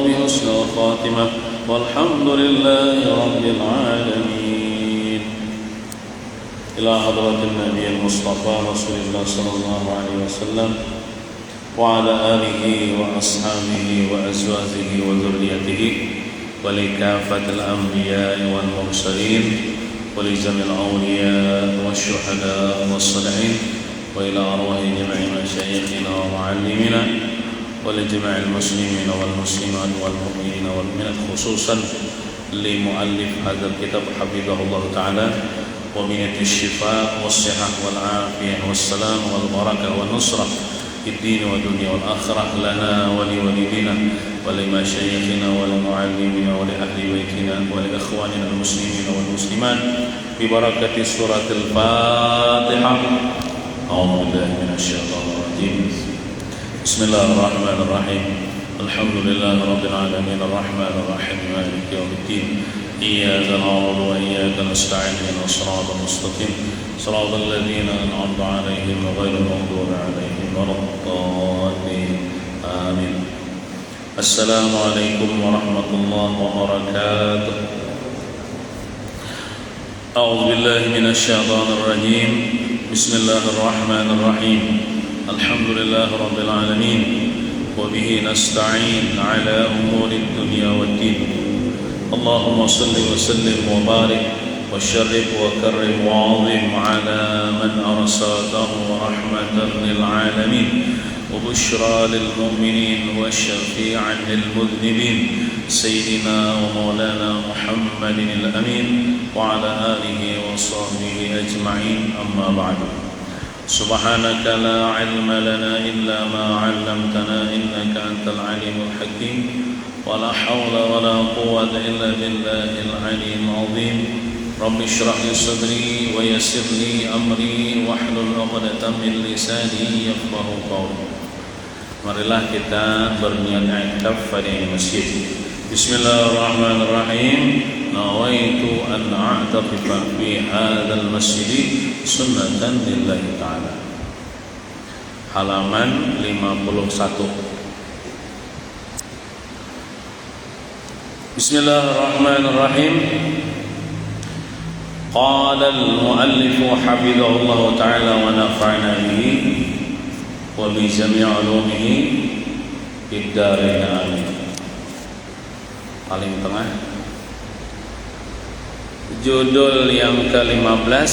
بحسن الخاتمة والحمد لله رب العالمين. إلى حضرة النبي المصطفى رسول الله صلى الله عليه وسلم وعلى آله وأصحابه وأزواجه وذريته ولكافة الأنبياء والمرسلين ولجميع الأولياء والشهداء والصالحين وإلى أرواح جميع مشايخنا ومعلمنا ولجميع المسلمين والمسلمات والمؤمنين والمؤمنات خصوصا لمؤلف هذا الكتاب حفظه الله تعالى ومنة الشفاء والصحة والعافية والسلام والبركة والنصرة في الدين والدنيا والآخرة لنا ولوالدينا ولمشايخنا ولمعلمنا ولأهل بيتنا ولإخواننا المسلمين والمسلمات ببركة سورة الفاتحة. أعوذ بالله من الشيطان الرجيم. بسم الله الرحمن الرحيم. الحمد لله رب العالمين الرحمن الرحيم مالك يوم الدين. إياك نعبد وإياك نستعين اهدنا الصراط المستقيم صراط الذين أنعمت عليهم غير المغضوب عليهم ولا الضالين آمين. السلام عليكم ورحمة الله وبركاته. أعوذ بالله من الشيطان الرجيم. بسم الله الرحمن الرحيم. الحمد لله رب العالمين وبه نستعين على أمور الدنيا والدين. اللهم صل وسلم وبارك وشرف وكرم وعظم على من أرسله رحمة للعالمين وبشرى للمؤمنين وشفيعا للمذنبين سيدنا ومولانا محمد الأمين وعلى آله وصحبه أجمعين. أما بعد. سبحانك لا علم لنا إلا ما علمتنا إنك أنت العليم الحكيم ولا حول ولا قوة إلا بالله العلي العظيم. رب اشرح لي صدري ويسر لي أمري واحلل عقدة من لساني يفقهوا قولي. Marilah kita berniat i'tikaf pada masjid. Bismillahirrahmanirrahim. Nawaitu an a'taqifa fi hadzal masjid sunnatan lillahi ta'ala. Halaman 51. Bismillahirrahmanirrahim. Qala al-muallif hafizahullah ta'ala wa nafa'ana bihi wa bi jami' ulumihi fid dharain amin. Paling tengah. Judul yang ke-15,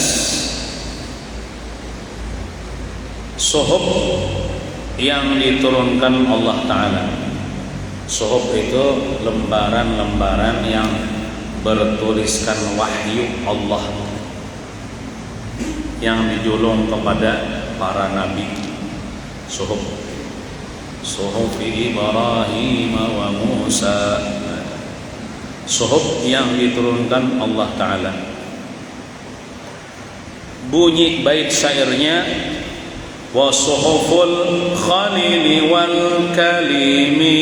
suhuf yang diturunkan Allah Ta'ala. Suhuf itu lembaran-lembaran yang bertuliskan wahyu Allah yang dijulung kepada para nabi. Suhuf Ibrahim wa Musa. Suhuf yang diturunkan Allah Ta'ala. Bunyi bait syairnya, wa suhuful khalili wal kalimi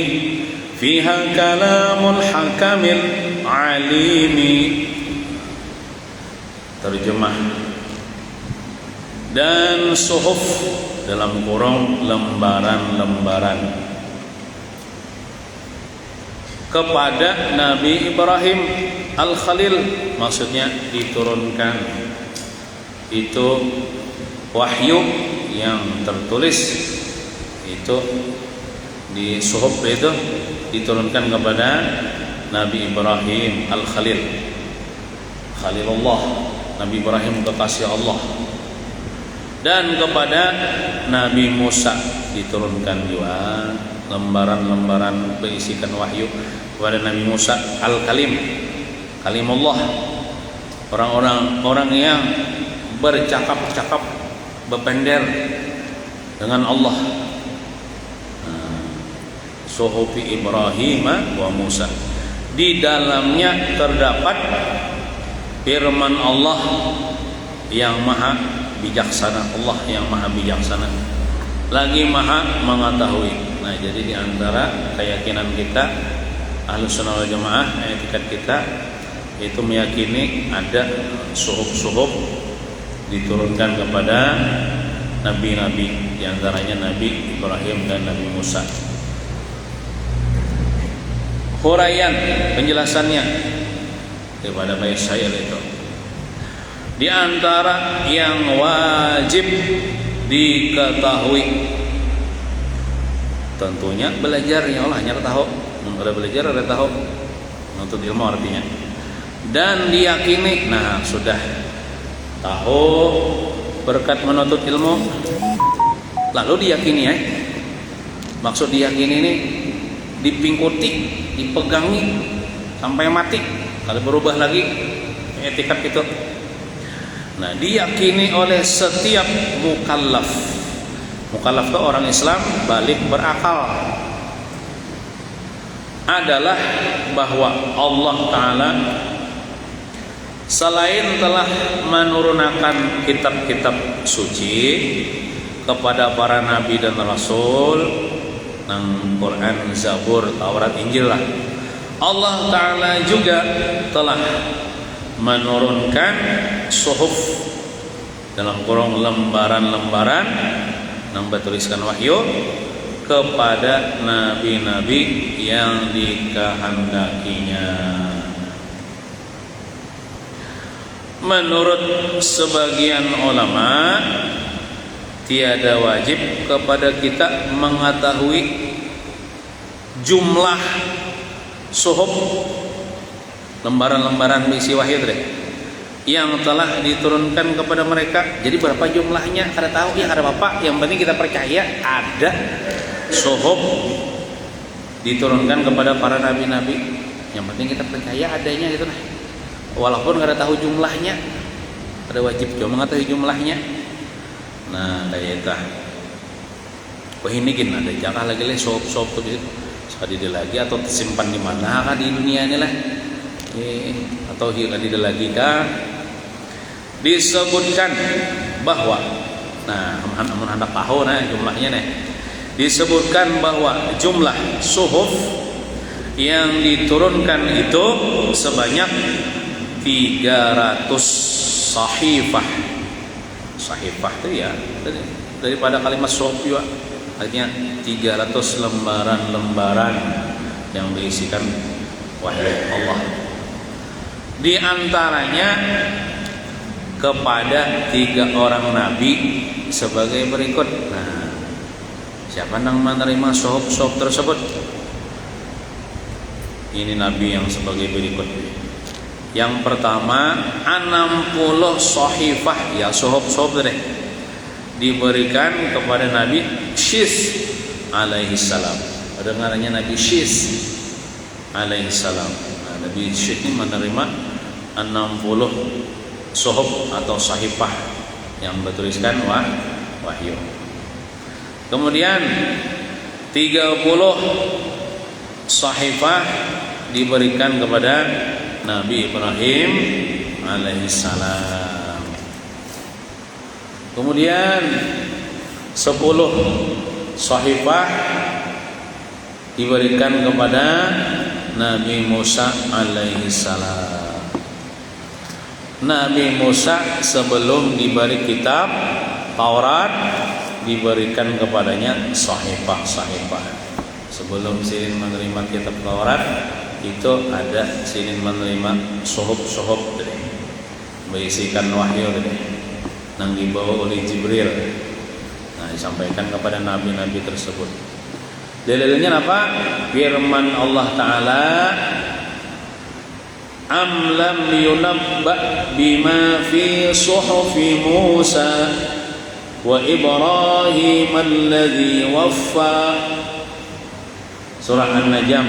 fiha kalamul hakamil alimi. Terjemah. Dan suhuf dalam kurung lembaran-lembaran kepada Nabi Ibrahim Al-Khalil, maksudnya diturunkan itu wahyu yang tertulis itu di suhuf itu diturunkan kepada Nabi Ibrahim Al-Khalil, Khalilullah, Nabi Ibrahim kekasih Allah. Dan kepada Nabi Musa diturunkan juga lembaran-lembaran berisikan wahyu kepada Nabi Musa Al-Kalim, Kalimullah, orang yang bercakap-cakap, berpender dengan Allah. Suhufi Ibrahim wa Musa. Di dalamnya terdapat firman Allah yang maha bijaksana, Allah yang maha bijaksana lagi maha mengetahui. Nah, jadi di antara keyakinan kita Ahlussunnah wal Jamaah, etikat kita itu meyakini ada suhuf-suhuf diturunkan kepada nabi-nabi, di antaranya Nabi Ibrahim dan Nabi Musa. huraian penjelasannya kepada bayi syair itu. Di antara yang wajib diketahui, tentunya belajar ya Allah, nyata tahu, ada belajar ada tahu, menuntut ilmu artinya, dan diyakini. Nah sudah tahu berkat menuntut ilmu, lalu diyakini ya. Maksud diyakini ini dipingkuti, dipegangi sampai mati, kalau berubah lagi etikat itu. Nah diyakini oleh setiap mukallaf. Mukallaf itu orang Islam balik berakal, adalah bahwa Allah Ta'ala selain telah menurunkan kitab-kitab suci kepada para nabi dan rasul, nang Quran, Zabur, Taurat, Injil lah, Allah Ta'ala juga telah menurunkan suhuf, dalam kurung lembaran-lembaran yang bertuliskan wahyu kepada nabi-nabi yang dikehendakinya. Menurut sebagian ulama, tiada wajib kepada kita mengetahui jumlah suhuf, lembaran-lembaran misi wahyu yang telah diturunkan kepada mereka. Jadi berapa jumlahnya kada tahu ya, kada apa-apa, yang penting kita percaya ada suhuf diturunkan kepada para nabi-nabi. Yang penting kita percaya adanya gitu nah. Walaupun kada tahu jumlahnya, ada wajib juga mengetahui jumlahnya. Nah kayak itu. Wah ini gini ada jangan lagi suhuf tuh bisa sekali lagi atau tersimpan di mana kah di dunia ini lah. Atau tidak lagi kah disebutkan bahwa nah hendak tahu nah jumlahnya nih, disebutkan bahwa jumlah suhuf yang diturunkan itu sebanyak 300 sahifah. Sahifah itu ya daripada kalimat suhuf juga, artinya 300 lembaran-lembaran yang berisikan wahyu Allah. Di antaranya kepada 3 orang nabi sebagai berikut. Nah, siapa yang menerima suhuf tersebut? Ini nabi yang sebagai berikut. Yang pertama 60 sahifah ya suhuf deh, diberikan kepada Nabi Syis alaihi salam. Ada ngarannya Nabi Syis alaihi salam. Nah, Nabi Syis ini menerima 60 suhuf atau sahifah yang bertuliskan wahyu. Kemudian 30 sahifah diberikan kepada Nabi Ibrahim alaihissalam. Kemudian 10 sahifah diberikan kepada Nabi Musa alaihissalam. Nabi Musa sebelum diberi kitab Taurat diberikan kepadanya sahifah. Sebelum sinin menerima kitab Taurat itu ada sinin menerima suhuf berisikan wahyu yang dibawa oleh Jibril. Nah, disampaikan kepada nabi-nabi tersebut. Dalilnya apa? Firman Allah Ta'ala, am lam yunabba bima fi suhufi Musa wa Ibrahim alladhi waffa. Surah An-Najm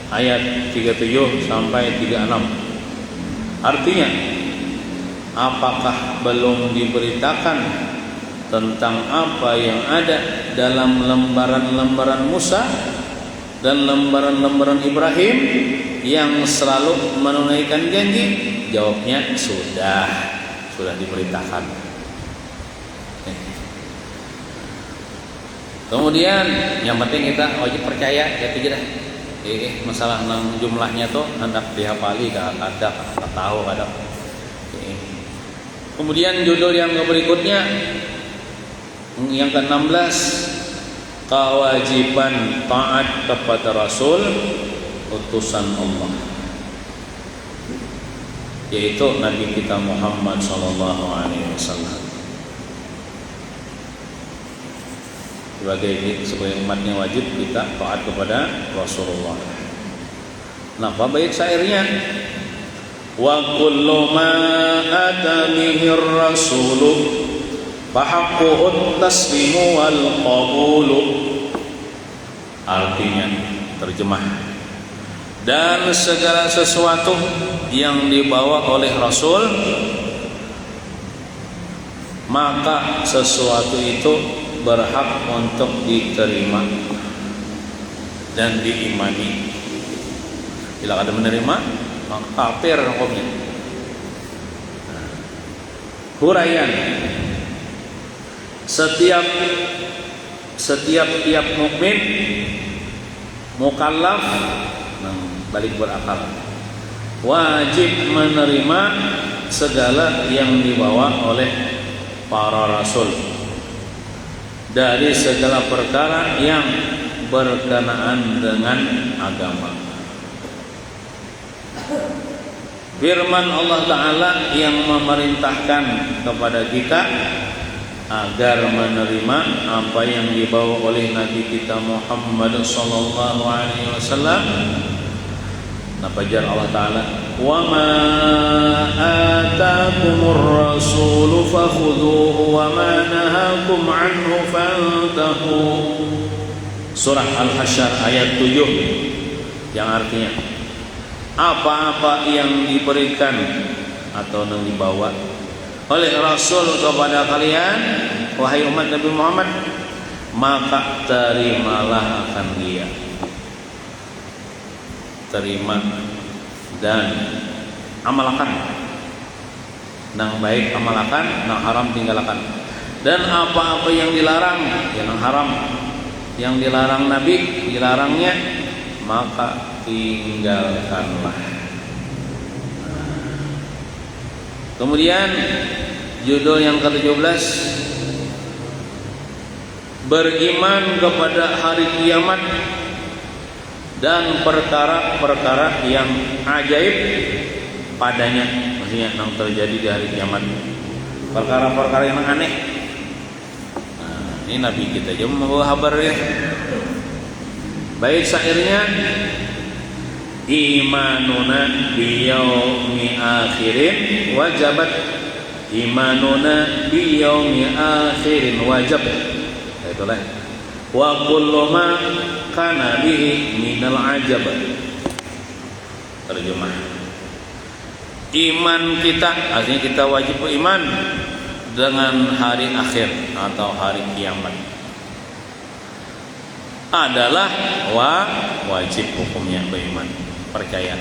ayat 37 sampai 36. Artinya, apakah belum diberitakan tentang apa yang ada dalam lembaran-lembaran Musa dan lembaran-lembaran Ibrahim yang selalu menunaikan janji? Jawabnya sudah diberitakan. Kemudian yang penting kita wajib percaya ya itu dah. Masalah jumlahnya tuh hendak dihafali ada tahu ada. Kemudian judul yang berikutnya yang ke-16, kewajiban taat kepada Rasul utusan Allah, yaitu Nabi kita Muhammad sallallahu alaihi wasallam. Sebagai umatnya wajib kita taat kepada Rasulullah. Nah, bait syairnya wa kullu ma ata bihi ar-rasul fa haqquhu at-taslimu wal qabulu. Artinya, terjemah, dan segala sesuatu yang dibawa oleh Rasul, maka sesuatu itu berhak untuk diterima dan diimani. Bila ada menerima, maka kafir hukumnya. Huraian, setiap mukmin mukallaf, balik berakal, wajib menerima segala yang dibawa oleh para rasul dari segala perkara yang berkenaan dengan agama. Firman Allah Ta'ala yang memerintahkan kepada kita agar menerima apa yang dibawa oleh Nabi kita Muhammad sallallahu alaihi wasallam. Napa jar Allah Ta'ala, wa ma atakumur rasulu fakhudhuhu wa ma nahakum anhu fantahu. Surah Al-Hasyr ayat 7, yang artinya apa-apa yang diberikan atau yang dibawa oleh Rasul kepada kalian, wahai umat Nabi Muhammad, maka terimalah akan dia. Terima dan amalkan. Nang baik amalkan, nang haram tinggalkan. Dan apa-apa yang dilarang, yang haram, yang dilarang Nabi, dilarangnya, maka tinggalkanlah. Kemudian judul yang ke-17, beriman kepada hari kiamat dan perkara-perkara yang ajaib padanya, maksudnya yang terjadi di hari kiamat, perkara-perkara yang aneh. Nah, ini Nabi kita aja membawa kabar ya. Baik syairnya, imanuna biyaumi akhirin wajabat, imanuna biyaumi akhirin wajib. Itulah wa kullu ma kana bihi minal ajab. Terjemah, iman kita, artinya kita wajib beriman dengan hari akhir atau hari kiamat, adalah wajib hukumnya beriman, percaya.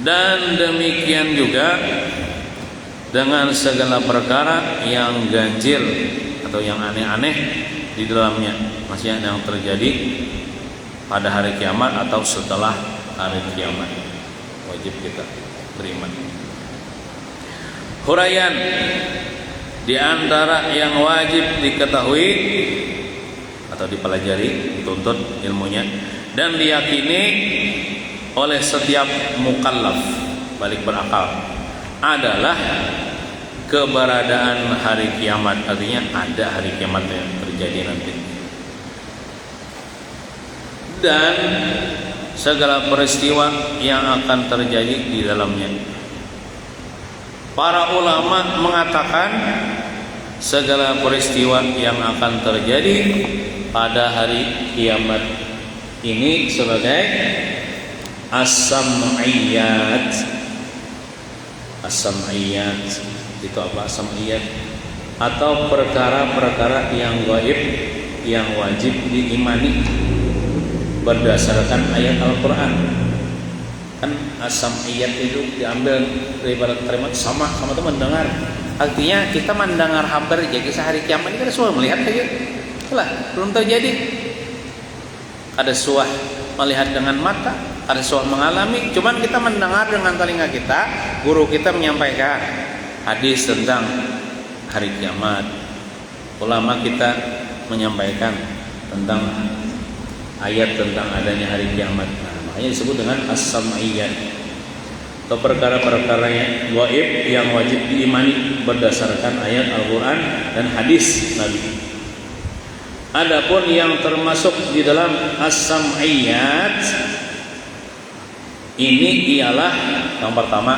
Dan demikian juga dengan segala perkara yang ganjil atau yang aneh-aneh di dalamnya, maksudnya yang terjadi pada hari kiamat atau setelah hari kiamat, wajib kita beriman. Huraian, di antara yang wajib diketahui atau dipelajari, dituntut ilmunya dan diyakini oleh setiap mukallaf balik berakal adalah keberadaan hari kiamat. Artinya ada hari kiamat yang terjadi nanti, dan segala peristiwa yang akan terjadi di dalamnya. Para ulama mengatakan segala peristiwa yang akan terjadi pada hari kiamat ini sebagai as-sam'iyat. As-sam'iyat itu apa? As-sam'iyat atau perkara-perkara yang gaib yang wajib diimani berdasarkan ayat Al-Quran. Kan as-sam'iyat itu diambil dari kalimat sama itu mendengar. Artinya kita mendengar kabar jadi hari kiamat ini kan suah melihat aja. Lah, belum terjadi. Ada suah melihat dengan mata, ada suah mengalami, cuman kita mendengar dengan telinga kita. Guru kita menyampaikan hadis tentang hari kiamat. Ulama kita menyampaikan tentang ayat tentang adanya hari kiamat. Nah, makanya disebut dengan as-sam'iyat, atau perkara-perkara yang gaib yang wajib diimani berdasarkan ayat Al-Quran dan hadis Nabi. Adapun yang termasuk di dalam as-sam'iyat ini ialah yang pertama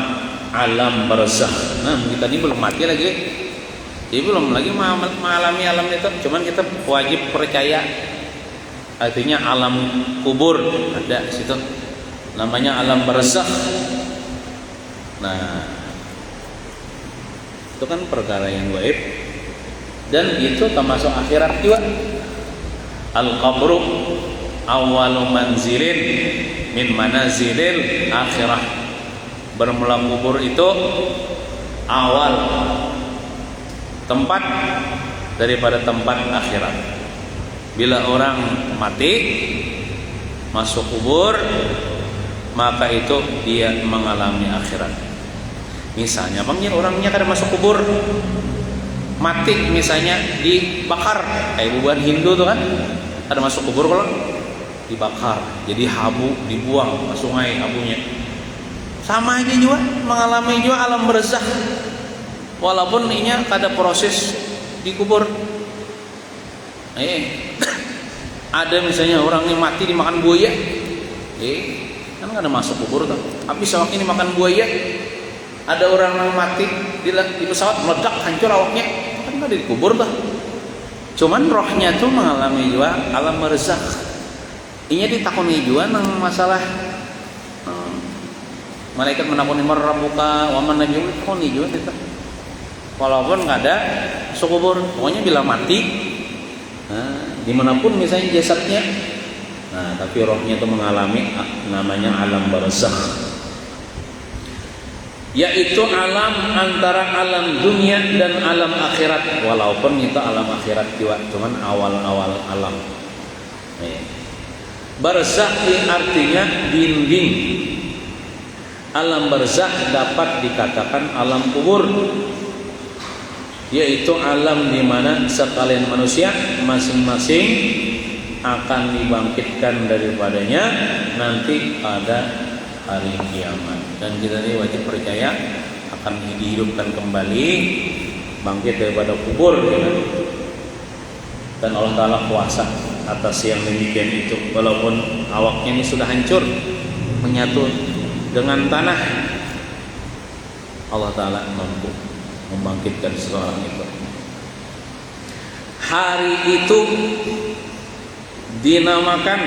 alam barzakh. Nah, kita ini belum mati lagi, jadi belum lagi mengalami alam itu, cuman kita wajib percaya. Artinya alam kubur ada di situ, namanya alam barzakh. Nah, itu kan perkara yang gaib dan itu termasuk akhirat juga. Al-qabru awwalu manzilin min manazilil akhirah. Bermula kubur itu awal tempat daripada tempat akhirat. Bila orang mati masuk kubur, maka itu dia mengalami akhirat. Misalnya bangnya orangnya kada masuk kubur, mati misalnya dibakar, kayak bubuhan Hindu tuh kan, ada masuk kubur kalau dibakar, jadi habu dibuang ke sungai habunya. Sama aja juga mengalami juga alam barzakh, walaupun ini kada proses dikubur. Ada misalnya orang yang mati dimakan buaya, kan kada masuk kubur tuh, habis awak ini makan buaya. Ada orang yang mati di pesawat meledak hancur awaknya, kan kada dikubur tuh. Cuman rohnya tuh mengalami juga alam barzakh. Inya ditakoni juga nang masalah malaikat menakuni marrabuka wa man nabiyyu, takoni juga kita. Walaupun nggak ada masuk kubur, pokoknya bila mati, dimanapun misalnya jasadnya, tapi rohnya itu mengalami namanya alam barzakh, yaitu alam antara alam dunia dan alam akhirat. Walaupun itu alam akhirat juga, cuman awal-awal alam. Barzakh artinya dinding. Alam barzakh dapat dikatakan alam kubur, yaitu alam di mana sekalian manusia masing-masing akan dibangkitkan daripadanya nanti pada hari kiamat. Dan kita ini wajib percaya akan dihidupkan kembali, bangkit daripada kubur, ya. Dan Allah Ta'ala kuasa atas yang demikian itu. Walaupun awaknya ini sudah hancur, menyatu dengan tanah, Allah Ta'ala mampu membangkitkan seseorang itu. Hari itu dinamakan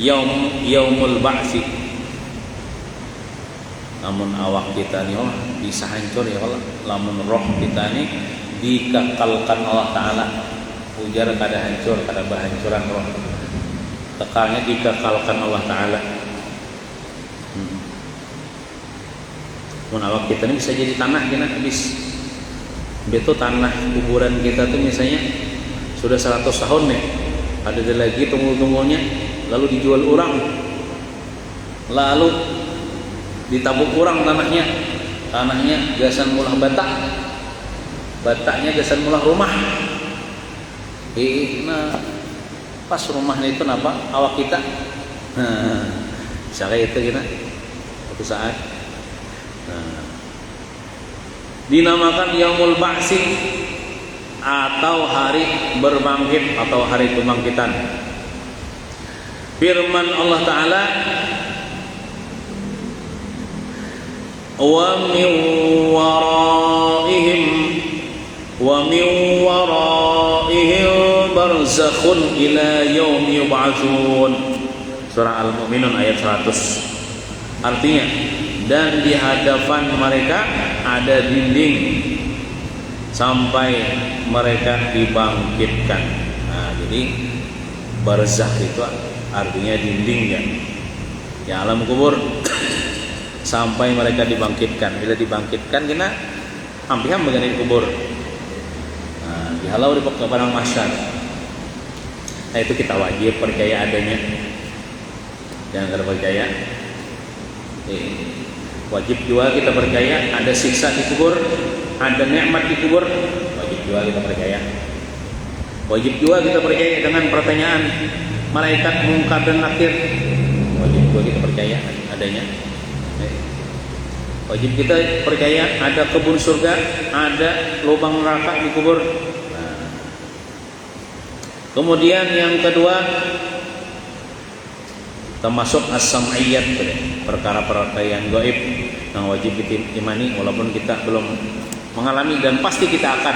Yaumul Ba'si. Namun awak kita ini bisa hancur ya Allah, lamun roh kita ini dikekalkan Allah Ta'ala. Ujar kada hancur, kada bahancuran roh, kekalnya dikekalkan Allah Ta'ala. Mun awak kita ini bisa jadi tanah gina habis. Beto tanah kuburan kita tuh misalnya sudah 100 tahun nih, ada lagi tunggu-tunggunya, lalu dijual orang, lalu ditabuk orang tanahnya gasan mulah bataknya gasan mulah rumah. Nah, pas rumahnya itu napa awak kita, bisa kayak itu kita suatu saat. Dinamakan Yaumul Ba'si atau hari berbangkit atau hari kebangkitan. Firman Allah Ta'ala, wa min waraihim barzakhun ila yaumi yub'atsun. Surah Al-Mu'minun ayat 100. Artinya, dan di hadapan mereka ada dinding sampai mereka dibangkitkan. Nah, jadi barzakh itu artinya dindingnya, ya alam kubur sampai mereka dibangkitkan. Bila dibangkitkan kena hampir mengenai kubur. Nah, dihalau di padang mahsyar. Nah, itu kita wajib percaya adanya. Jangan terpercaya. Wajib juga kita percaya ada siksa di kubur, ada nikmat di kubur. Wajib juga kita percaya. Wajib juga kita percaya dengan pertanyaan malaikat mungkar dan nakir. Wajib kita percaya adanya. Wajib kita percaya ada kebun surga, ada lubang neraka di kubur. Nah. Kemudian yang kedua termasuk as-sam'iyyat, perkara-perkara yang gaib yang wajib kita imani walaupun kita belum mengalami dan pasti kita akan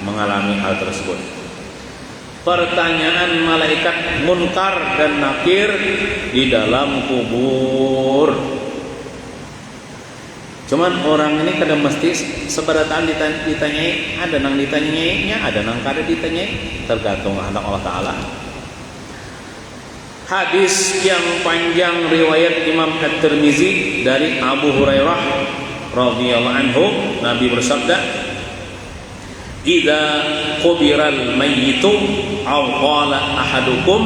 mengalami hal tersebut. Pertanyaan malaikat munkar dan nakir di dalam kubur. Cuman orang ini kadang mesti seberataan ditanyai, ada nang ditanyainya, ada nang kada ditanyai, tergantung anak Allah Ta'ala. Hadis yang panjang riwayat Imam At-Tirmizi dari Abu Hurairah radhiyallahu anhu, Nabi bersabda, "Idza qubiral mayyitu aw qala ahadukum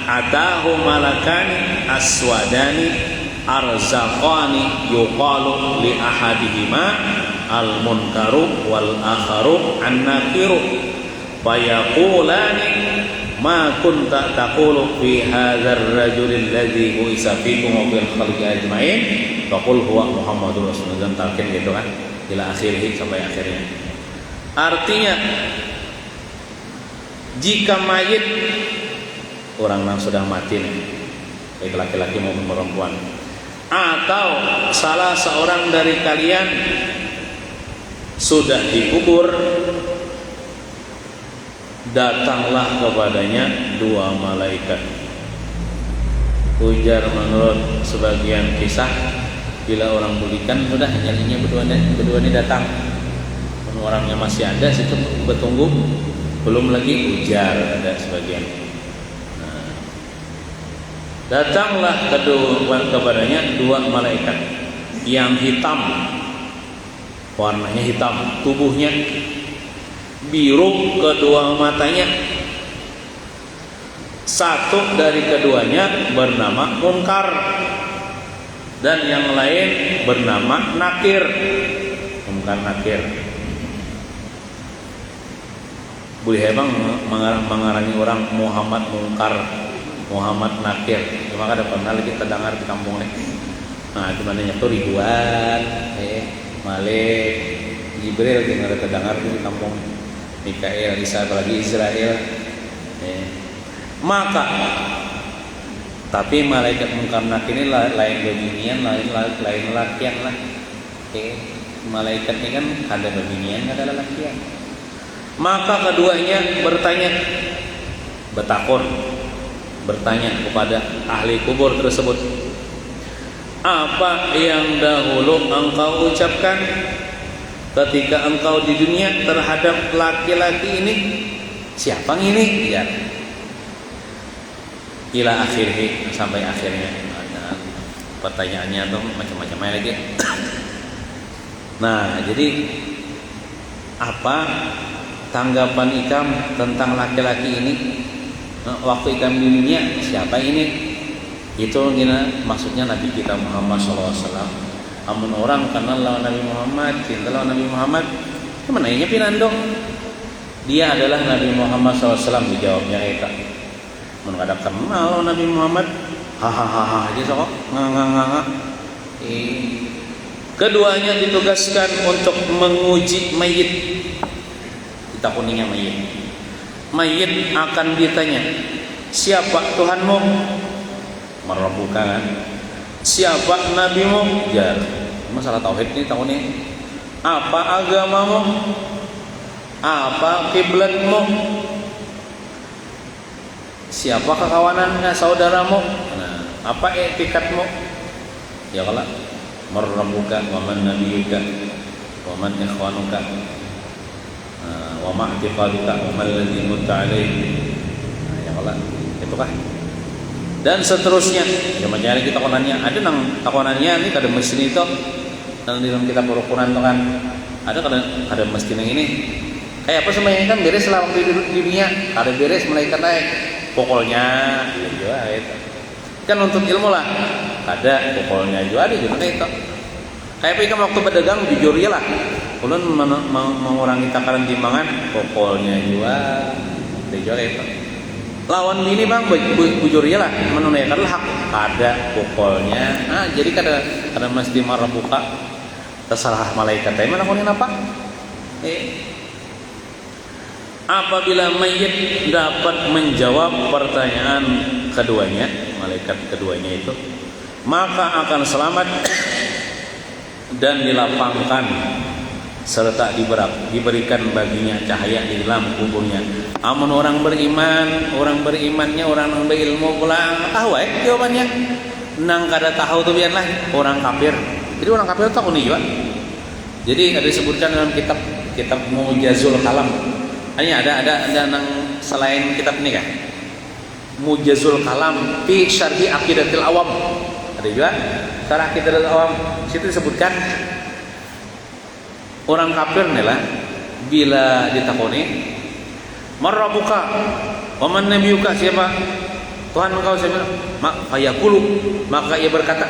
atahu malakani aswadani arzaqani yuqalu li ahadihima al-munkaru wal akharu an-nakiru fayaqulani ma kunta taqulu fi hadzal rajulil ladzi bu'isa fikum wa fil khalqi ajma'in faqul huwa Muhammadur Rasulullah." Dan talqin gitu kan ila akhirih, sampai akhirnya. Artinya jika mayit orang yang sudah mati nih, baik laki-laki maupun perempuan, atau salah seorang dari kalian sudah dikubur, datanglah kepadanya dua malaikat. Ujar menurut sebagian kisah, bila orang bulikan sudah nyalinya berdua ini datang. Orangnya masih ada situ bertunggu, belum lagi ujar ada sebagian. Nah, datanglah kepadanya dua malaikat yang hitam, warnanya hitam, tubuhnya biru, kedua matanya. Satu dari keduanya bernama Munkar dan yang lain bernama Nakir. Munkar Nakir. Boleh emang mengarani orang Muhammad Munkar, Muhammad Nakir. Cuma ada pernah lagi terdengar di kampung nih. Nah, di mananya tuh ribuan, Malik, Jibril yang ada terdengar di kampung. Mikael, Isa, apalagi Israel. Maka tapi malaikat Munkar Nakir ini lain beginian, lain lakian lah. Malaikat ini kan ada beginian, ada lakian. Maka keduanya bertanya kepada ahli kubur tersebut, apa yang dahulu engkau ucapkan ketika engkau di dunia terhadap laki-laki ini? Siapa ini? Ya. Ila akhirnya, sampai akhirnya. Nah, pertanyaannya tuh macam-macam lagi. Nah, jadi apa tanggapan ikam tentang laki-laki ini? Waktu ikam di dunia, siapa ini? Itu maksudnya Nabi kita Muhammad SAW. Amun orang kenal lawan Nabi Muhammad, cinta lawan Nabi Muhammad, kemananya pinando? Dia adalah Nabi Muhammad SAW, dijawabnya kita. Mun kada kenal lawan Nabi Muhammad, hahaha aja sok nganga. Keduanya ditugaskan untuk menguji mayit. Kita kuningnya mayit. Mayit akan ditanya, siapa Tuhanmu? Merabbuka kan? Siapa nabimu? Ya, masalah tauhid ini tahun ini. Apa agamamu? Apa kiblatmu? Siapa kekawanannya, saudaramu? Nah, apa etikatmu? Ya kalau merabbuka, wa man nabiyuka, wa man ikhwanuka, wa ma'tiqaduka, wa man ladzi mutta alaihi. Nah, ya kalau itu kah? Dan seterusnya. Ya mencari kita takonannya, ada nang takonannya ini kada mesin itu. Dan di dalam kitab Al-Qur'an itu kan ada mesin yang ini. Kayak apa semuanya kan beres lah waktu di dunia, ada beres malaikat naik. Pokoknya juga itu. Kan untuk ilmu lah. Ada pokoknya juga ada juga itu. Kayak apa waktu berdagang jujur ya lah. Ulun mengurangi takaran timbangan, pokoknya juga itu. lawan bini bang bujurnya lah menunaikan hak ada pukulnya. Jadi kada mesti marah buka terserah malaikat teh mana kunin apa. Apabila mayit dapat menjawab pertanyaan keduanya, malaikat keduanya itu, maka akan selamat dan dilapangkan serta diberikan baginya cahaya di dalam kuburnya. Amun orang berimannya orang yang berilmu pulang tahu jawabannya. Nang kada tahu tuh biarlah orang kafir. Jadi orang kafir tahu nih juga. Jadi ada disebutkan dalam kitab Mujazul Kalam. Hanya ada nang selain kitab ini kan? Mujazul Kalam fi syarhi aqidatil awam. Ada juga syarah aqidatil awam. Situ disebutkan orang kafir nih lah bila ditakoni marrabuka wa man nabiyuka, siapa Tuhan engkau, siapa? Fayaqulu, maka ia berkata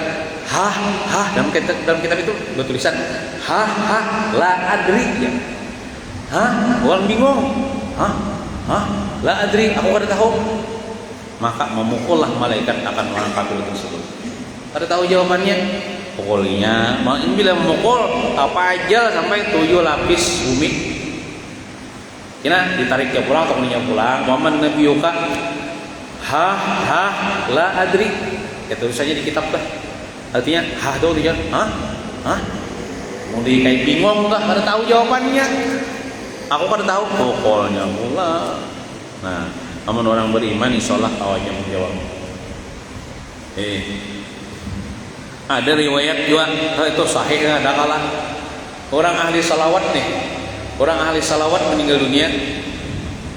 dalam kitab itu bertulisan la adri ya. Orang bingung. La adri, aku kada tahu. Maka memukullah malaikat akan orang kafir tersebut. Kada tahu jawabannya. Pukulnya, bila memukul apa aja sampai 7 lapis bumi. Kena ditarik dia pulang atau punya pulang. Waman nabiyuka la adri. Ya terus saja di kitab dah. Artinya tuh dia. Mau kayak bingung dah, kada tahu jawabannya. Aku kada tahu pukulnya pula. Nah, namun orang beriman insyaallah awalnya menjawab. Ada riwayat juga itu sahih, ada kala orang ahli salawat nih, orang ahli salawat meninggal dunia,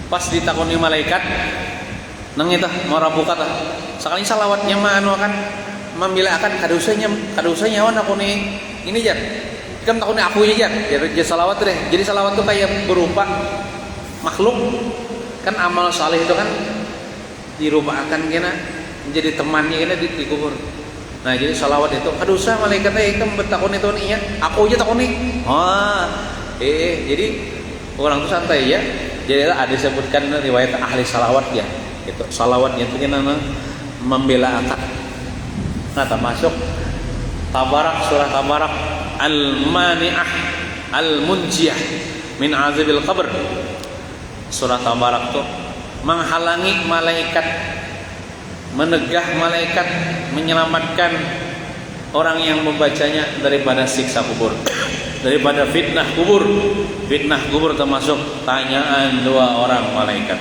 pas ditakoni malaikat nang itu mau rabuka tah sekali salawatnya mah anu akan membela akan kadusanya wan aku nih ini jar kan takoni aku jar jadi salawat deh. Jadi salawat tuh kayak berupa makhluk kan, amal saleh itu kan dirubahkan kena menjadi temannya kena di kubur. Nah jadi salawat itu kadusa malaikatnya itu betakon itu nih ya, aku aja takon nih. Jadi orang itu santai ya. Jadi ada disebutkan riwayat ahli salawat ya. Itu salawatnya itu kan membela akad. Nah termasuk Tabarak, surah Tabarak al-mani'ah al-munjiyah min azabil qabr. Surah Tabarak itu menghalangi malaikat, menegah malaikat, menyelamatkan orang yang membacanya daripada siksa kubur, daripada fitnah kubur. Fitnah kubur termasuk tanyaan 2 orang malaikat.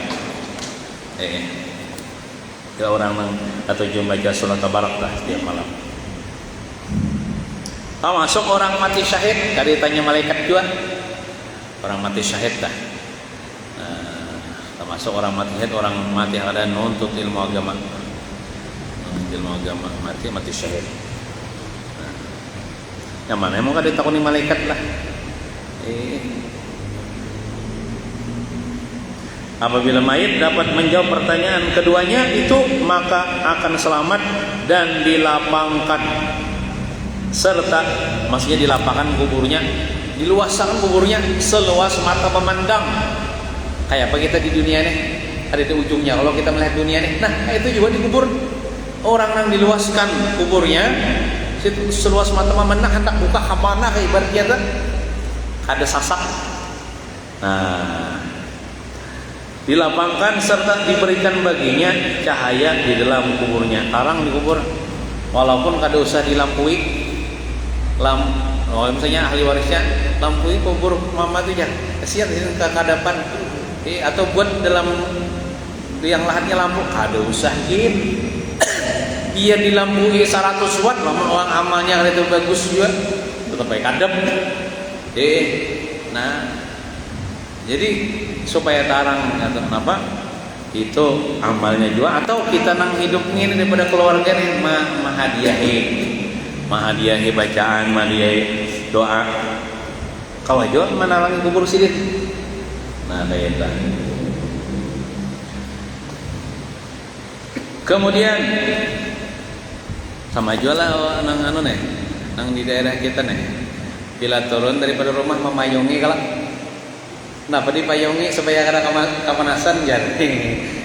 Tiga orang atau baca surah Tabarak lah setiap malam. Termasuk orang mati syahid, tadi tanya malaikat juga. Orang mati syahid dah. Termasuk orang mati syahid, orang mati yang ada nuntut ilmu agama. Ilmu agama mati syahid. Yang mana emang kada ditakoni malaikat lah. Apabila mayit dapat menjawab pertanyaan keduanya itu, maka akan selamat dan dilapangkan, serta maksudnya dilapangkan kuburnya, diluaskan kuburnya seluas mata memandang. Kayak apa kita di dunia nih, ada di ujungnya. Kalau kita melihat dunia nih, nah itu juga dikubur. Orang yang diluaskan kuburnya seluas mata memandang, hendak buka kemana ke ibaratnya tuh ada sasak. Nah, dilapangkan serta diberikan baginya cahaya di dalam kuburnya. Tarang dikubur walaupun kada usah dilampui misalnya ahli warisnya lampui kubur mama tuh ya kasihan ke kadapan atau buat dalam yang lahannya lampu kada usahin biar dilampui 100 watt. Namun orang amalnya kalau itu bagus juga tetap baik kadep. Nah jadi supaya tarang atau kenapa itu amalnya juga, atau kita nang hidup ini daripada keluarga nih mahadiahi bacaan, mahadiahi doa kau aja menalangi kubur sidin. Nah kayak itu. Kemudian sama aja lah nang nih nang di daerah kita nih bila turun daripada rumah memayungi kalau kenapa dipayungi supaya kada kepanasan jadi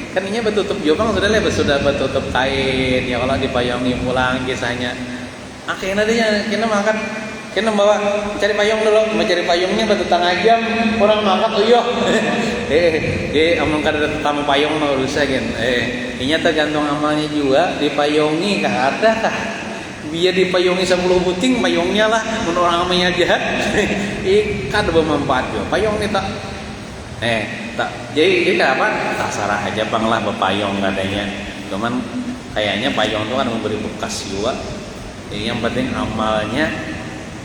kan ini betutup jubang sudah lepas, sudah betutup kain ya Allah, dipayungi pulang kisahnya. Akhirnya dia kena makan, kena bawa cari payung dulu, mau cari payungnya batu tengah jam orang makan uyuh. Amun kada tamu payung mah rusak kan. Ini tergantung amalnya juga, dipayungi kah ada kah? Biar dipayungi 10 buting payungnya lah, mun orang amalnya jahat. Kada bermanfaat juga. Payung ni tak tak. Jadi apa? Terserah aja bang lah berpayung katanya. Cuman kayaknya payung itu kan memberi bekas juga. Yang penting amalnya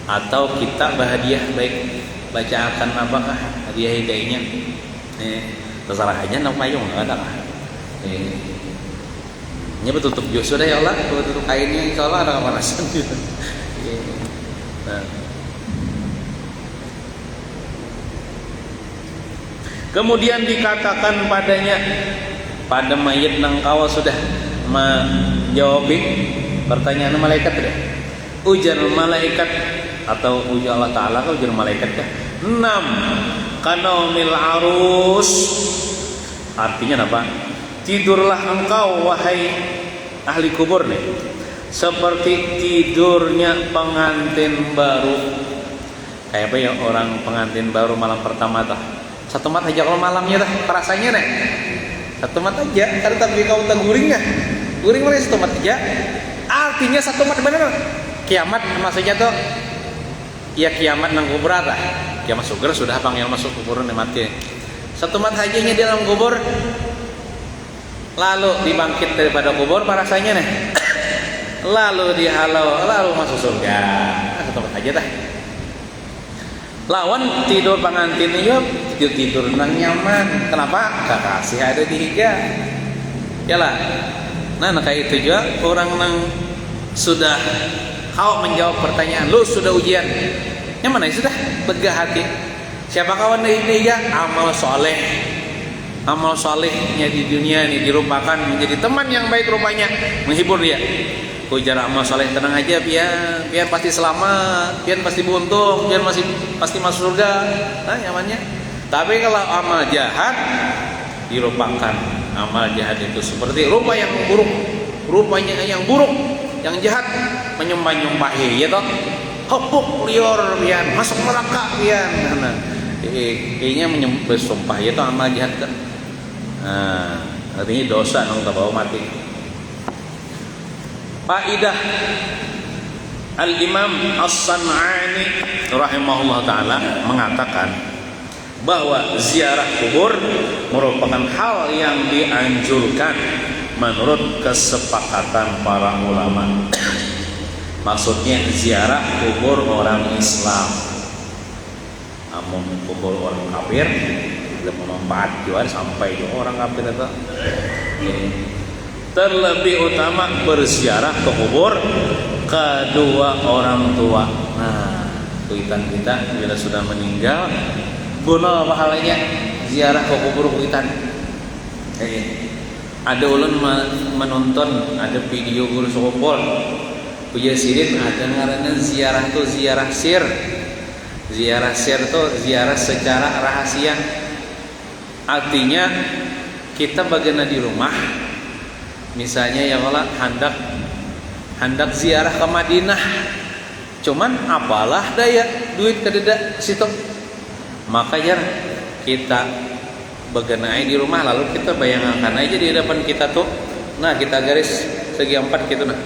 atau kita berhadiah baik baca akan apakah hadiah hidayahnya. Terserah aja nama payung nggak ada kah? Ini betutup jus sudah ya Allah, betutup kainnya insya Allah ada kepanasan gitu. Nah. Kemudian dikatakan padanya, pada mayit nang kawa sudah menjawab pertanyaan malaikat tidak? Ujar malaikat atau ujar Allah Ta'ala kah ujar malaikat kah? 6 kanaumil arus, artinya apa? Tidurlah engkau wahai ahli kubur nih, seperti tidurnya pengantin baru. Kayak apa ya orang pengantin baru malam pertama tah? 1 mat aja kalau malamnya dah rasanya nih 1 mat aja, karena tapi kau tak guring mana 1 mat aja, artinya 1 mat benar kiamat maksudnya tuh ya kiamat nang kubur lah, kiamat sugar sudah bang yang masuk kubur nih mati 1 mat hajanya di dalam kubur, lalu dibangkit daripada kubur rasanya nih lalu dihalau lalu masuk surga. 1 mat aja dah. Lawan tidur pengantin yuk tidur nang nyaman. Kenapa? Kakasih ada di higa. Yalah. Nah kayak itu juga orang nang sudah kau menjawab pertanyaan, lu sudah ujian. Yang mana sudah begah hati. Siapa kawan di higa? Amal soleh. Amal solehnya di dunia ini dirupakan menjadi teman yang baik rupanya, menghibur dia. Ujar amal soleh tenang aja, biar pasti selamat, biar pasti beruntung, biar pasti masuk surga. Nah nyamannya. Tapi kalau amal jahat dirupakan, amal jahat itu seperti rupa yang buruk, rupanya yang buruk, yang jahat, menyumpah-nyumpahi ya toh, hopuk lior pian, masuk neraka pian. Nah, kayaknya bersumpah itu amal jahat kan. Nah, artinya dosa nang terbawa mati. Faidah Al-Imam As-San'ani rahimahullah ta'ala mengatakan bahwa ziarah kubur merupakan hal yang dianjurkan menurut kesepakatan para ulama. Maksudnya ziarah kubur orang Islam, namun kubur orang kafir tidak bermanfaat juga sampai orang kafir itu. Terlebih utama berziarah ke kubur kedua orang tua. Nah, kuitan kita bila sudah meninggal, guna pahalanya ziarah ke kubur kuitan. Ada ulun menonton ada video guru sokopol punya sirin ada ngaranna ziarah tuh ziarah sir. Ziarah sir tuh ziarah secara rahasia. Artinya kita bagian di rumah, misalnya ya Allah hendak ziarah ke Madinah, cuman apalah daya duit kededa situ, maka ya kita begenai di rumah lalu kita bayangkan aja di depan kita tuh, nah kita garis segi 4 gitu, nah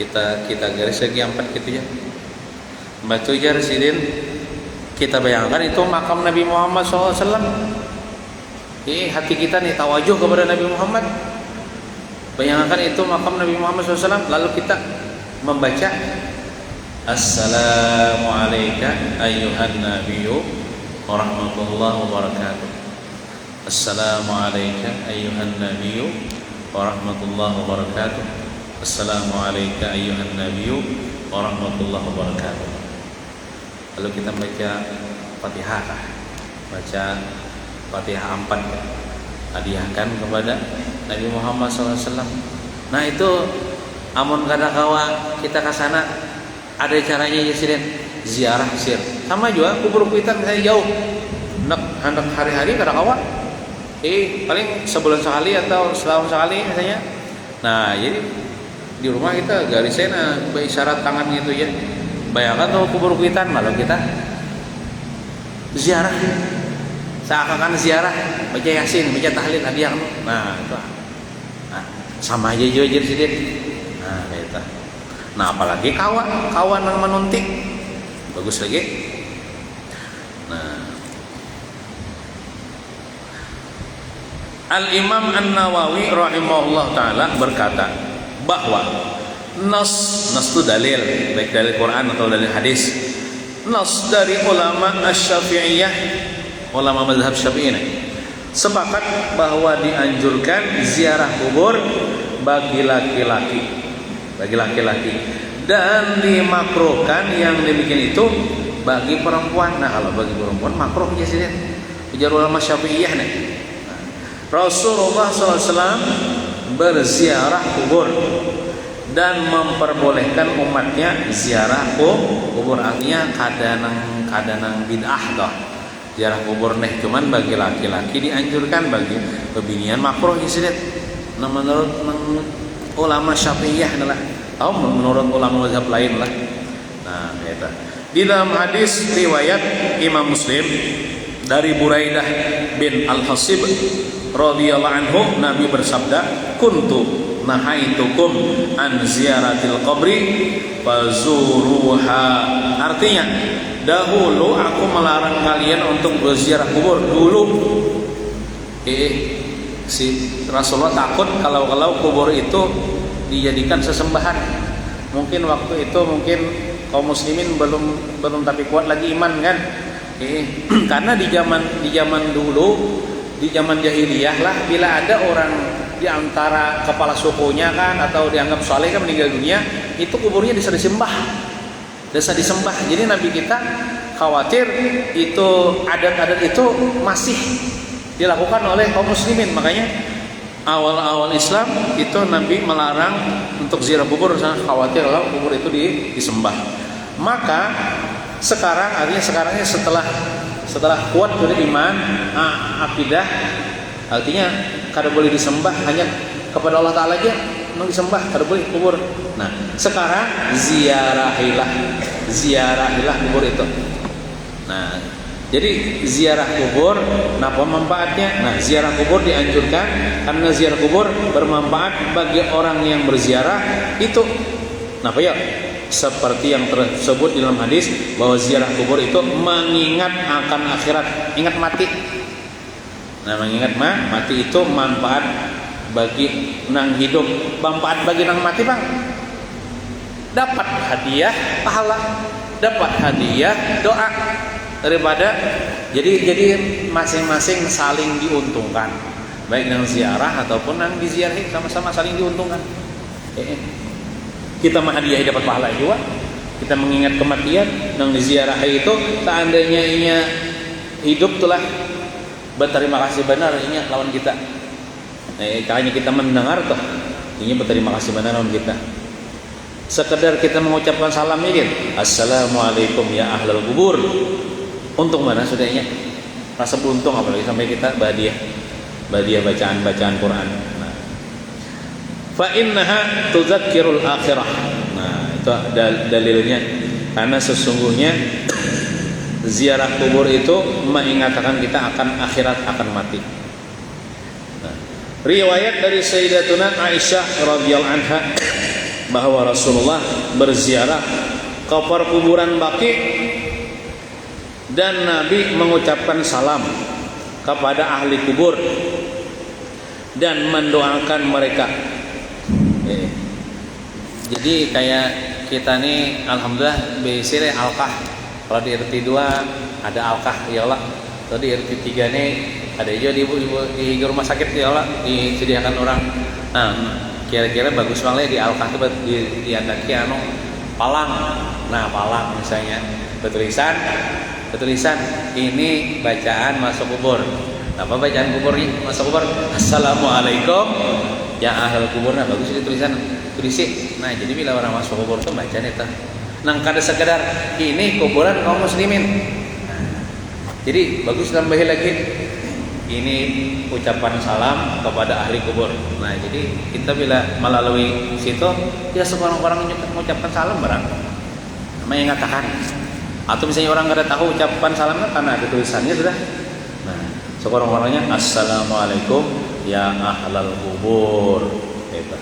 kita garis segi 4 gitu ya, batu jar sidin kita bayangkan itu makam Nabi Muhammad SAW. Hati kita nih tawajuh kepada Nabi Muhammad. Bayangkan itu makam Nabi Muhammad SAW, lalu kita membaca Assalamualaikum ayyuhan nabiyyu warahmatullahi wabarakatuh. Assalamualaikum ayyuhan nabiyyu warahmatullahi wabarakatuh. Assalamualaikum ayyuhan nabiyyu warahmatullahi wabarakatuh. Lalu kita baca Fatihah, baca Fatihah 4 hadiahkan kepada Nabi Muhammad SAW. Nah itu amun kada kawa kita ke sana ada caranya ya sirin ziarah sir. Sama juga kubur kuitan saya jauh. Hendak hari-hari kada kawa. paling sebulan sekali atau setahun sekali misalnya. Nah jadi di rumah kita garisnya isyarat tangan gitu ya. Bayangkan tuh kubur kuitan malah kita ziarah, seakan-akan ziarah, baca yasin, baca tahlil, hadiah. Nah itu, nah, sama aja jujur sih. Nah itu. Nah apalagi kawan yang menuntik, bagus lagi. Nah Al-Imam An-Nawawi rahimahullah ta'ala berkata bahwa nas itu dalil, baik dalil Quran atau dalil hadis. Nas dari ulama Asy-Syafi'iyah, ulama mazhab Syafi'i sepakat bahwa dianjurkan ziarah kubur bagi laki-laki, dan dimakruhkan yang demikian itu bagi perempuan. Nah kalau bagi perempuan makruh ya sih, ujar ulama Syafi'iyah nih. Rasulullah SAW berziarah kubur dan memperbolehkan umatnya ziarah kubur. Artinya kadang bid'ah dah ziarah kubur nih, cuman bagi laki-laki dianjurkan, bagi kebinian makruh ya sih. Nah menurut ulama Syafi'iyah adalah, atau menurut ulama mazhab lain lah. Nah itu di dalam hadis riwayat Imam Muslim dari Buraidah bin Al-Hasib radhiyallahu anhu, Nabi bersabda, kuntu nahaitukum an ziyaratil qabri fazuruha. Artinya, dahulu aku melarang kalian untuk berziarah kubur dulu. Si Rasulullah takut kalau kubur itu dijadikan sesembahan. Mungkin waktu itu kaum muslimin belum tapi kuat lagi iman kan. Karena di zaman dulu, di zaman jahiliyah lah, bila ada orang di antara kepala sukunya kan atau dianggap saleh kan meninggal dunia, itu kuburnya bisa disembah. Jadi Nabi kita khawatir itu adat-adat itu masih dilakukan oleh kaum muslimin. Makanya awal-awal Islam itu Nabi melarang untuk ziarah kubur, karena khawatir kalau kubur itu disembah. Maka sekarangnya setelah kuat dari iman, akidah, artinya kada boleh disembah hanya kepada Allah Ta'ala aja, memang disembah, kada boleh kubur. Nah sekarang ziarahilah kubur itu. Nah jadi ziarah kubur, apa manfaatnya? Nah ziarah kubur dianjurkan karena ziarah kubur bermanfaat bagi orang yang berziarah itu. Kenapa ya? Seperti yang tersebut di dalam hadis bahwa ziarah kubur itu mengingat akan akhirat, ingat mati. Nah mengingat mati itu manfaat bagi nang hidup, manfaat bagi nang mati bang. Dapat hadiah pahala, dapat hadiah doa daripada jadi masing-masing saling diuntungkan, baik nang ziarah ataupun nang diziarahi, sama-sama saling diuntungkan. Kita menghadiahi dapat pahala juga, kita mengingat kematian nang diziarahi itu, seandainya inya hidup telah berterima kasih benar inya lawan kita. Hanya kita mendengar toh inya berterima kasih benar lawan kita. Sekedar kita mengucapkan salam ini, assalamualaikum ya ahlal kubur, untung mana sudahnya, rasa beruntung apalagi sampai kita badiah bacaan Quran. Fa innaha tudzakirul akhirah. Nah, itu dalilnya. Karena sesungguhnya ziarah kubur itu mengingatkan kita akan akhirat, akan mati. Nah, riwayat dari Sayyidatuna Aisyah radhiyallahu anha bahwa Rasulullah berziarah ke perkuburan Baqi dan Nabi mengucapkan salam kepada ahli kubur dan mendoakan mereka. Jadi kayak kita nih alhamdulillah BC alkah. Kalau di RT 2 ada alkah ya Allah. Kalau di RT 3 nih ada juga di rumah sakit ya Allah disediakan orang. Nah, kira-kira bagus banget di alkah itu diandaki palang. Nah, palang misalnya bertulisan ini bacaan masuk kubur. Apa bacaan kuburnya masuk kubur? Assalamualaikum ya ahlul kubur. Nah bagus itu tulisik. Nah jadi bila orang masuk kubur tuh baca itu. Nang kada sekedar ini kuburan kaum muslimin. Nah, jadi bagus tambahin lagi Ini ucapan salam kepada ahli kubur. Nah, jadi kita bila melalui situ, ya seorang-orang mengucapkan salam barang. Namanya mengatakan. Atau misalnya orang nggak ada tahu ucapan salamnya karena ada tulisannya sudah. Nah, seorang-orangnya assalamualaikum ya ahlal kubur. Gitu.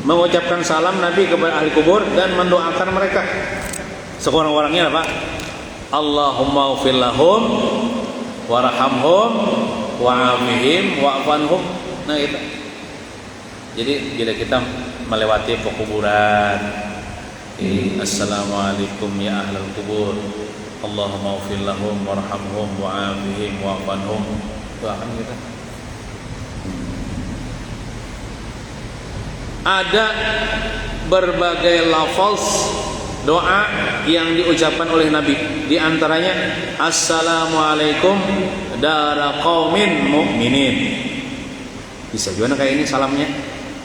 Mengucapkan salam Nabi kepada ahli kubur dan mendoakan mereka. Seorang-orangnya apa? Allahumma ufir lahum warhamhum wa'afihim wa'fanhum. Nah itu. Jadi bila kita melewati pekuburan, assalamualaikum ya ahlal kubur, Allahumma ufir lahum warhamhum wa'afihim wa'fanhum. Doakan kita. Ada berbagai lafaz doa yang diucapkan oleh Nabi. Di antaranya assalamualaikum dara qaumin mu'minin. Bisa juga kayak ini salamnya.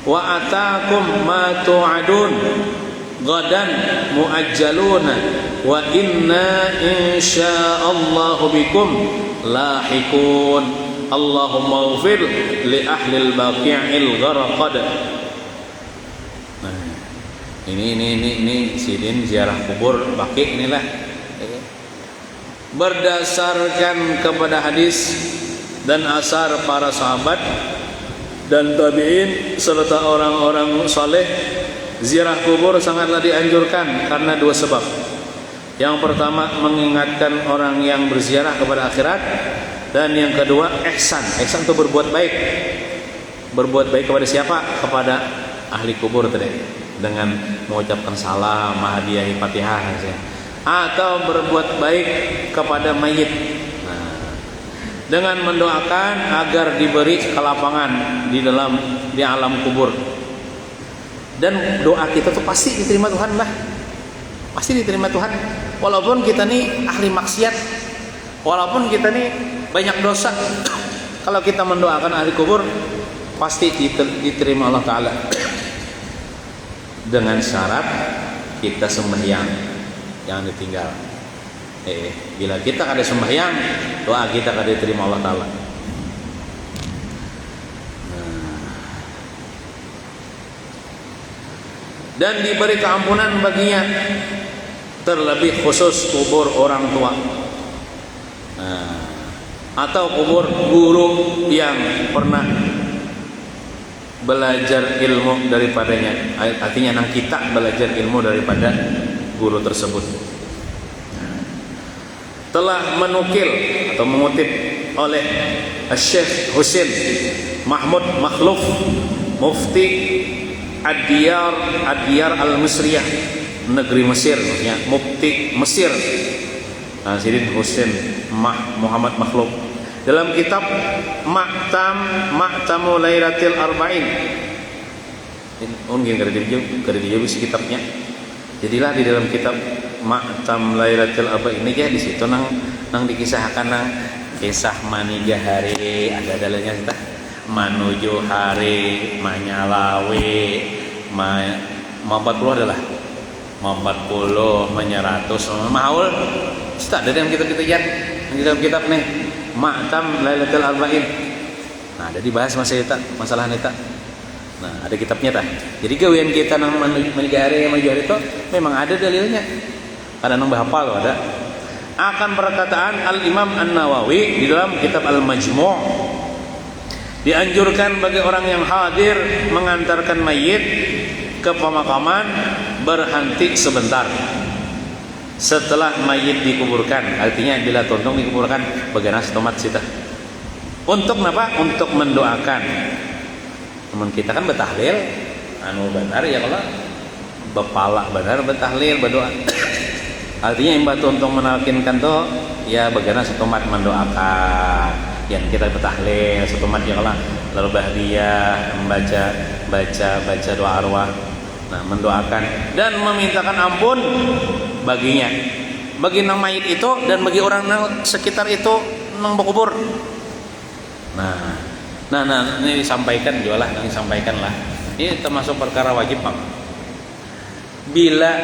Wa atakum ma tu'adun gadan muajjaluna wa inna insyaallahu bikum lahikun. Allahumma ighfir li ahli al-baqi'il gharqad. Ini sidin ziarah kubur Baqi inilah. Berdasarkan kepada hadis dan asar para sahabat dan tabi'in serta orang-orang saleh, ziarah kubur sangatlah dianjurkan karena dua sebab. Yang pertama mengingatkan orang yang berziarah kepada akhirat, dan yang kedua ihsan. Ihsan itu berbuat baik. Berbuat baik kepada siapa? Kepada ahli kubur tadi. Dengan mengucapkan salam, menghadiahi Fatihah atau berbuat baik kepada mayit. Nah, dengan mendoakan agar diberi kelapangan di alam kubur. Dan doa kita tuh pasti diterima Tuhan lah. Pasti diterima Tuhan. Walaupun kita nih ahli maksiat, walaupun kita nih banyak dosa, kalau kita mendoakan ahli kubur pasti diterima Allah Ta'ala. Dengan syarat kita sembahyang, jangan ditinggal. Bila kita kada sembahyang, doa kita kada diterima Allah Ta'ala. Dan diberi keampunan baginya, terlebih khusus kubur orang tua, atau kubur guru yang pernah belajar ilmu daripadanya. Artinya nang kita belajar ilmu daripada guru tersebut. Telah menukil atau mengutip oleh Syekh Husain Mahmud Makhluf, Mufti Ad-Diyar Al-Misriyah, negeri Mesir, maksudnya Mufti Mesir. Nah, Sidin Husain Muhammad Makhluf dalam kitab Ma'tamu Lailatul Arba'in. Mungkin kada dijawab si kitabnya. Jadilah di dalam kitab Ma'tam Lailatul Arba'in ini ya, di situ nang dikisahkan nang kisah maniga hari ada dalilnya kita manuju hari manyalawe ma 40 adalah 40 100 maul. Sudah ada dalam kitab lihat di dalam kitab nih Ma'tam Lailatul Arba'in. Nah, ada dibahas masalah neta. Nah, ada kitabnya tah. Jadi gawean kita nang menjari itu memang ada dalilnya. Ada nang bahapal loh ada. Akan perkataan Al-Imam An-Nawawi di dalam kitab Al-Majmu', dianjurkan bagi orang yang hadir mengantarkan mayit ke pemakaman berhenti sebentar setelah mayit dikuburkan. Artinya bila tontong dikuburkan bagaimana setomat sita. Untuk apa? Untuk mendoakan. Teman kita kan betahlil anu benar ya, kalau bepala benar betahlil berdoa. Artinya imba tontong menalkinkan tuh ya bagaimana setomat mendoakan. Yang kita betahlil setomat ya, kalau lalu bahagia baca doa arwah. Nah, mendoakan dan memintakan ampun baginya, bagi nang mayit itu dan bagi orang nang sekitar itu nang berkubur. Nah, ini disampaikan jualah, disampaikan lah. Ini termasuk perkara wajib, Pak. Bila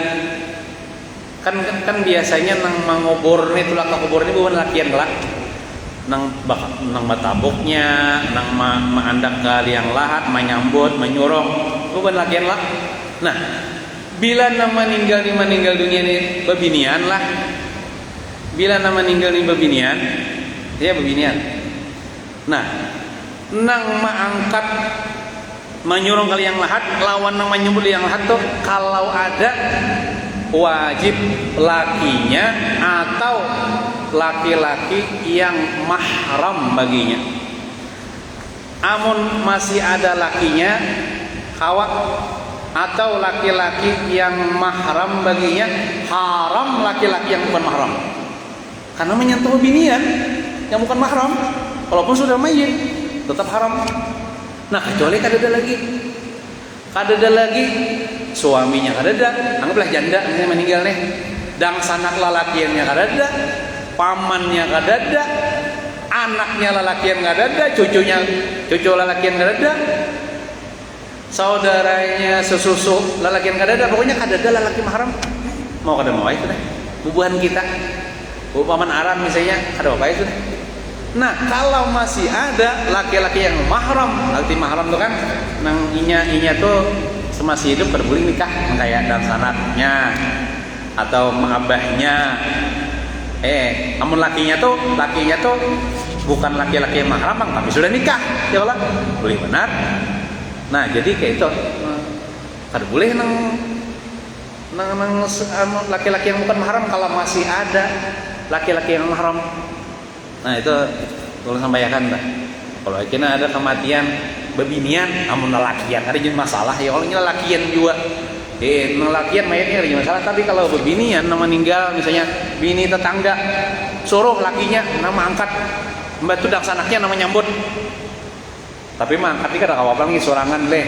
kan biasanya nang mangobor nih tulak kubur ini bukan lakian kelak nang matabuknya nang maandak ke liang lahat menyambut menyurong bukan lakian lah. Nah bila nama meninggal dunia ini bebinian lah, bila nama meninggal ini bebinian ya bebinian. Nah nang maangkat menyurong ke liang lahat lawan nang menyambut liang lahat tuh kalau ada wajib lakinya atau laki-laki yang mahram baginya. Amun masih ada lakinya kawak atau laki-laki yang mahram baginya, haram laki-laki yang bukan mahram karena menyentuh binian yang bukan mahram walaupun sudah mayit tetap haram. Nah kecuali kadada lagi suaminya kadada, anggaplah janda misalnya meninggal nih, dang sanak lalakiannya kadada, pamannya kadada, anaknya lalakian kadada, cucu lalakian kadada, saudaranya sesusu lalakian kadada, pokoknya kadada lalaki mahram. Mau kada mau itu deh, bubuhan kita, paman aram misalnya, ada apa itu deh. Nah kalau masih ada laki-laki yang mahram, arti mahram itu kan nang inya tuh semasih hidup boleh nikah kayak dan sanatnya atau abahnya. Namun lakinya tuh bukan laki-laki yang mahram tapi sudah nikah, ya Allah boleh benar. Nah jadi kayak itu kada boleh nang laki-laki yang bukan mahram kalau masih ada laki-laki yang mahram. Nah itu tolong sampaikan dah. Kalau akhirnya ada kematian bebinian, amun lalakian ada jadi masalah ya. Kalau lalakian juga, lalakian mayatnya ada masalah. Tapi kalau bebinian nama meninggal misalnya bini tetangga suruh lakinya nama angkat, mbak tuh anaknya nama nyambut. Tapi mah angkat ini kada apa-apa lagi sorangan leh.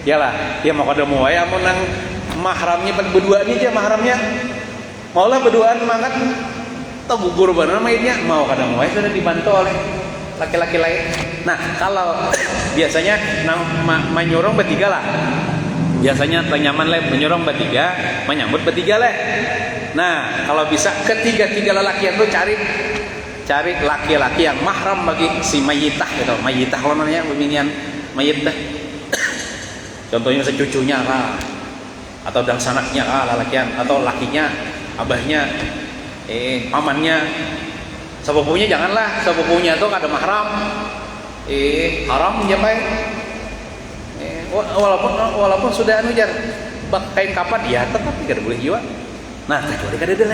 Yalah, dia mau kada mau ya amun nang mahramnya berdua ini aja mahramnya. Maulah berduaan mangkat atau gugur benar mayatnya mau kadang mau sudah dibantu oleh laki-laki lain. Nah kalau biasanya menyurong bertiga lah, biasanya penyaman leh menyurong bertiga, menyambut bertiga leh. Nah kalau bisa ketiga lelaki itu cari laki-laki yang mahram bagi si mayitah gitu. Mayitah kalau namanya peminian mayit dah. Contohnya secucunya kah, atau dangsanaknya kah lalakian, atau lakinya, abahnya, pamannya, sepupunya janganlah, sepupunya itu kada mahram, haram nyampai. Walaupun sudah jar kain kapan ya tetap kada boleh jiwa. Nah kecuali kada ada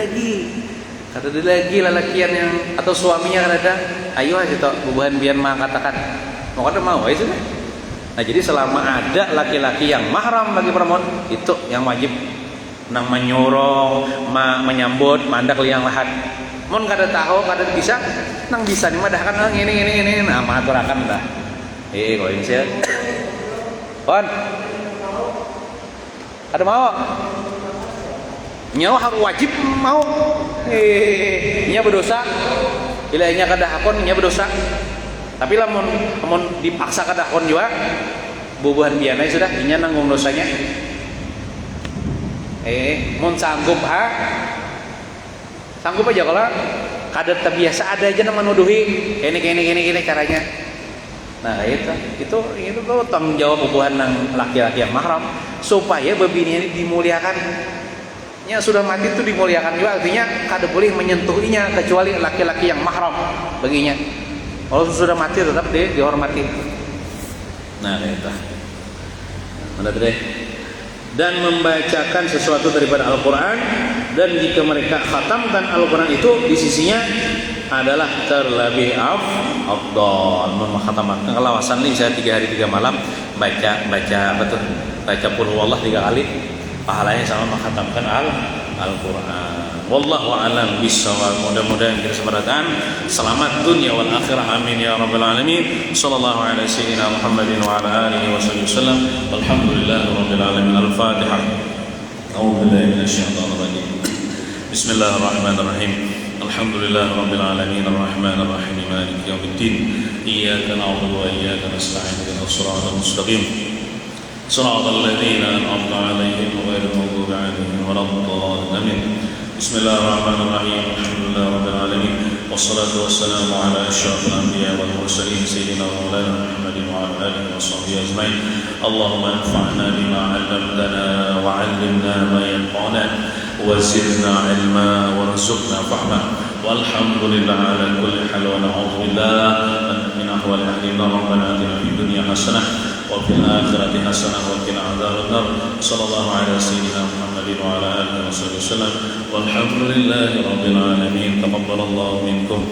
lagi lalakian yang atau suaminya kada ada, ayo aja toh bubuhan biar mengatakan mau kada mau aja sudah. Nah jadi selama ada laki-laki yang mahram bagi perempuan itu yang wajib nang menyurong, menyambut, mandak liang lahat. Mun kada tahu, kada bisa, nang bisa dimadahkan ini, nah maturakan dah. Kalau ini sih, Pon, ada mau? Nyawa harus wajib mau. Nya berdosa, ilahnya kada hakon, nya berdosa. Tapi lamun dipaksa kada hakon juga, bubuhan bianai sudah, nya nanggung dosanya. Mun sanggup sanggup aja kalau kada terbiasa ada aja nama nuduhi ini caranya. Nah itu tuh tanggung jawab hubungan nang laki-laki yang mahram supaya bebini ini dimuliakan. Nya sudah mati itu dimuliakan juga, artinya kada boleh menyentuhinya kecuali laki-laki yang mahram baginya. Kalau sudah mati tetap dihormati. Nah itu. Mana deh? Dan membacakan sesuatu daripada Al-Quran, dan jika mereka khatamkan Al-Quran itu di sisinya adalah terlebih afdal. Mengkhatamkan kelawasan ini bisa 3 hari 3 malam baca qul huwallah 3 kali, pahalanya sama mengkhatamkan Al-Quran. Wallahu a'lam bishawab. Mudah-mudahan kita semarataan selamat dunia wal akhirah, amin ya rabbal alamin. Sallallahu alaihi sayyidina Muhammadin wa ala alihi wasallam. Alhamdulillahi rabbil alamin. Al-Fatihah. A'udzu billahi minasyaitonir rajim. Bismillahirrahmanirrahim. Alhamdulillahi rabbil alamin arrahmanir rahim maliki yaumiddin. Iyyaka na'budu wa iyyaka nasta'in. Ihdinas siratal mustaqim. Siratal ladzina an'amta 'alaihim ghairil maghdubi 'alaihim waladdallin. Bismillahirrahmanirrahim. Alhamdulillahirabbil alamin. Wassalatu wassalamu ala asyrafil anbiya wal mursalin sayyidina wa maulana Muhammadin wa ala alihi washabbihi ajmain. Allahumma anfa'na bima 'allamtana wa 'allimna ma yanfa'una wa zidna 'ilma warzuqna fahma. Walhamdulillah ala kulli hal wa na'udzu billahi min ahwali ahli nar. Rabbana atina fid dunya hasanah wa fil akhirati hasanah wa qina adzabannar. Sallallahu ala sayyidina Muhammadin wa ala alihi wasallam. Walhamdulillahi rabbil alamin. Taqabbalallahu minkum